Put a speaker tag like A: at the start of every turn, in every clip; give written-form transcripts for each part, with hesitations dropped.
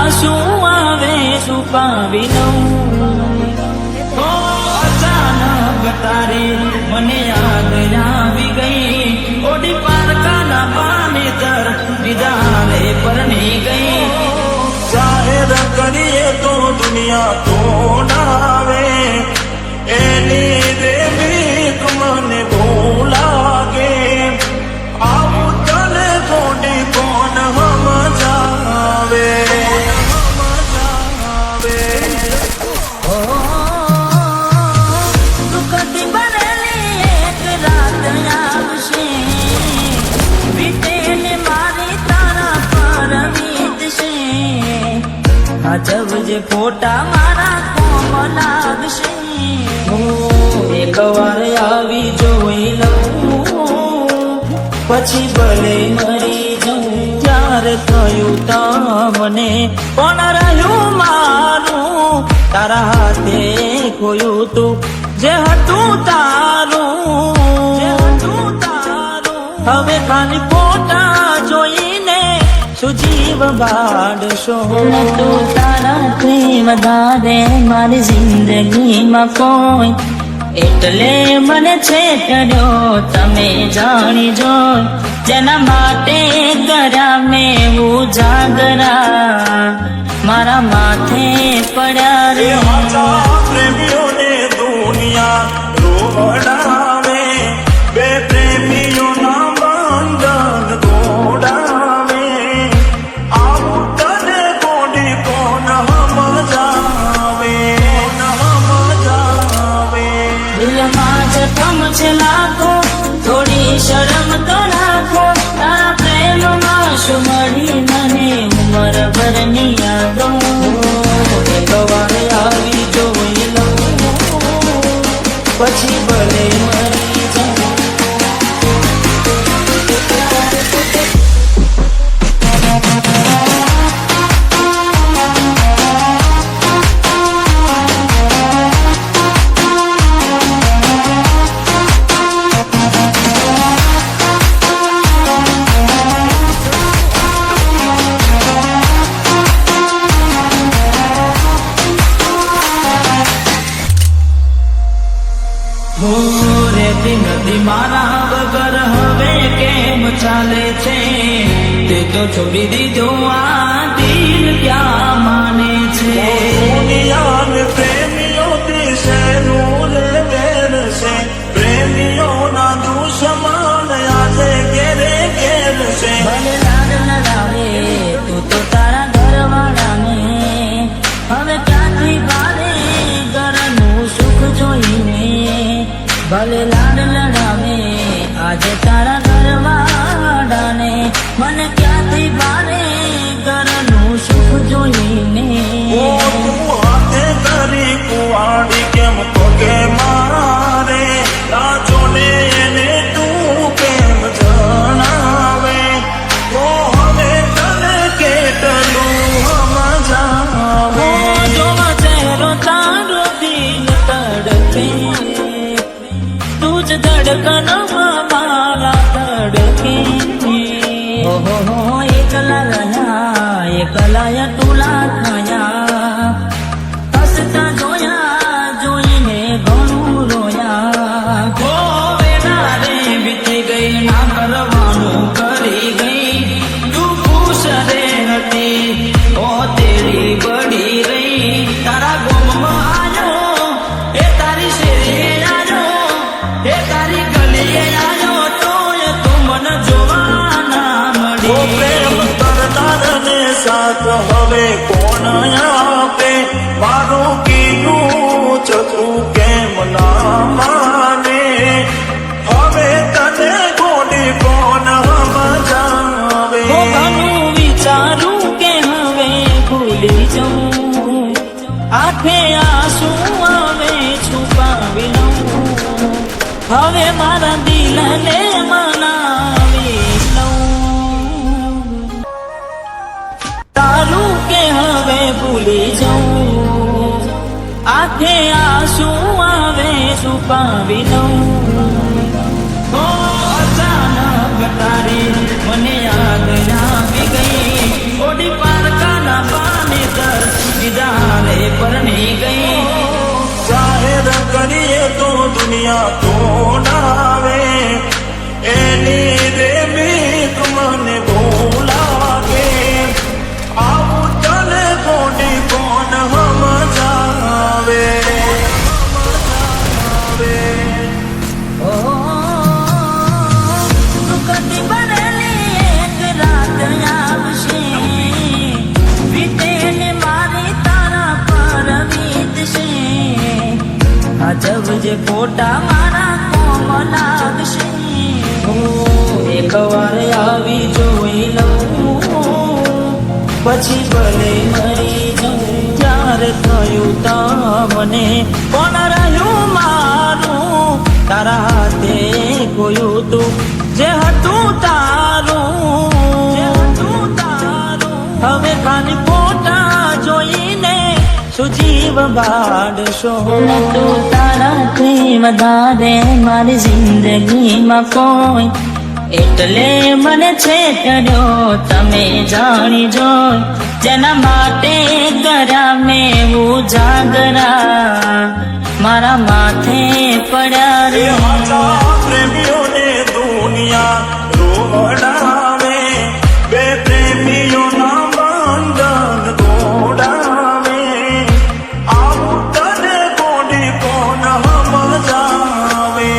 A: આંસુ આવે છુપાવી લઉં. ઓ અચાનક તારી મને યાદ આવી ગઈ, ઓડી પારકાના પાનેતર દીદારે પરણી ગઈ.
B: જાહેર કરીએ તો દુનિયા તોડાવે, એની દેવીક મને બહુ લાગે. આવું તને થોડી કોણ સમજાવે.
A: દુઃખથી ભરેલી એક રાત આવશે, વીતેને મારી તારા પર વીતશે. આજબ જે ફોટા મારા કોમ લાગશે. એક વાર આવી જોઈ લઉં, પછી ભલે મરી જાઉં. ત્યારે થયું તમને પણ રહ્યું મારું, તારા હાથે ખોયું તું જે હતું તારું. હવે ખાલી ફોટા જોઈને સુજીવ બાળશો. તું તારાથી વધારે મારી જિંદગીમાં કોઈ, એટલે મને છેતર્યો તમે જાણી જોઈ. જેના માટે કર્યા મેં ઉજાગરા, મારા માથે પડ્યા રે.
B: સાચા પ્રેમીઓને દુનિયા રોવડાવે, બે પ્રેમીઓના બંધન તોડાવે. આવું તને કોડી કોણ સમજાવે.
A: દિલમાં જખમ છે લાખો, થોડી શરમ તો રાખો. તારા પ્રેમમાં શું મળી મને ઉંમર ભરની યાદો. એક વાર આવી જોઈ લઉં, પછી ભલે મરી જાઉં. રેતી નદી મારા વગર હવે કેમ ચાલે છે. તે તો છોડી દીધો આ દિલ ક્યાં માને છે.
B: દુનિયાને પ્રેમીઓથી શેનું રે વેર છે. પ્રેમીઓના દુશ્મન આજે ઘેરે ઘેર છે.
A: ભલે લાડ લડાવે તું તો તારા ઘરવાળાને, હવે ક્યાંથી ભારે ઘરનું સુખ જોઈને. ભલે લાડ લડાવે આજે તારા ઘરવાળાને, મને ક્યાંથી ભારે ઘરનું સુખ જોઈને.
B: ઓ તું હાથે કરી કુવાડી કેમ પગે મારે, રાજો ને એને તું કેમ જણાવે. તો હવે તને કેટલું સમજાવે.
A: જોવા ચહેરો તારો દિલ તડકે, તું જ ધડકનમાં મારા ધડકે. ઓહો એકલા તુલા થયા, હસતા જોયા જોઈને ઘણું રોયા. વેલા રે વીતી ગઈ ના કરવાનું કરી ગઈ. તું ખુશ રે હતી ઓ તેરી બડી રહી. તારા ગોમમાં આવ્યો એ તારી શેરીએ આવ્યો, એ તારી ગલીએ આવ્યો, તોય તું મને જોવા ના
B: ઓ
A: મળી.
B: પ્રેમ કરનારને સાથ હવે કોણ આપે. મારું કીધું ચતું કેમ ના માને. હવે તને કોડી કોણ સમજાવે.
A: ઘણું વિચારું કે હવે ભૂલી જાઉં, આંખે આંસુ આવે છુપાવી લઉં. હવે મારા દિલને મનાવી લઉં. તારું કે હવે ભૂલી જાઉં, આંખે આંસુ આવે છુપાવી લઉં. ઓ અચાનક તારી મને યાદ આવી ગઈ, ઓડી પારકાના પાને જે ફોટા મારા કોમ લાગશે. એક વાર આવી જોઈ લઉં પછી ભલે મરી જાઉં. ત્યારે થયું તમને કોણ રહ્યું મારું, તારા હાથે કોયું તું જે હતું તારું. હવે ખાલી ફોટા જોઈને શું જીવ બાળશો. તું તારાથી વધારે મારી જિંદગીમાં કોઈ, એટલે મને છેતર્યો તમે જાણી જોઈ. જેના માટે કર્યા મેં ઉજાગરા, મારા માથે પડ્યા
B: એ
A: રે.
B: હાચા પ્રેમીઓને દુનિયા રોડાવે, બે પ્રેમીઓના બંધન તોડાવે. આવું તને કોડી કોણ સમજાવે,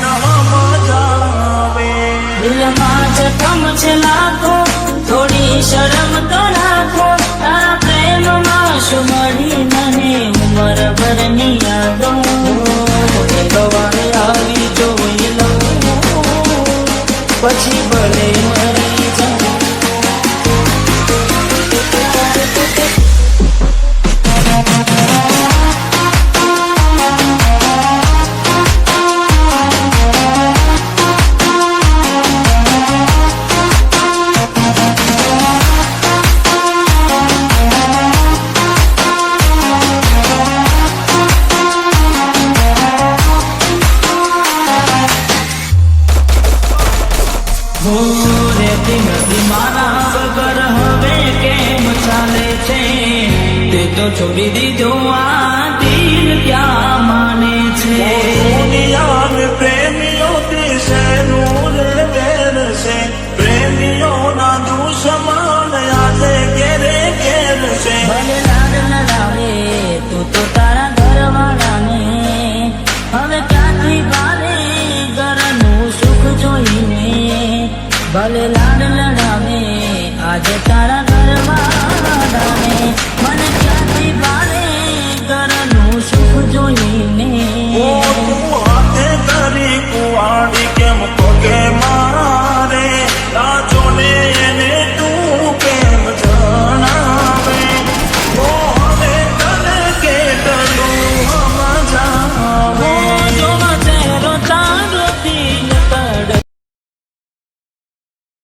B: સમજાવે.
A: દિલમાં જખમ છે લાખો, થોડી શરમ તો રાખો. તારા પ્રેમમાં શું મળી મને ઉંમર ભરની યાદો. એક વાર આવી જોઈ લઉં પછી ભલે મરી જાઉં. રેતી નથી મારા વગર હવે કેમ ચાલે છે. તે તો છોડી દીધો આ દિલ ક્યાં માને છે.
B: દુનિયાને પ્રેમીઓથી શેનું રે વેર છે, પ્રેમીઓના દુશ્મન આજે ઘેરે ઘેર છે.
A: ભલે લાડ લડાવે તું તો તારા ઘરવાળાને, હવે ક્યાંથી ભારે ઘરનું સુખ જોઈને. ભલે લાડ લડાવે આજે તારા ઘરવાળાને, મને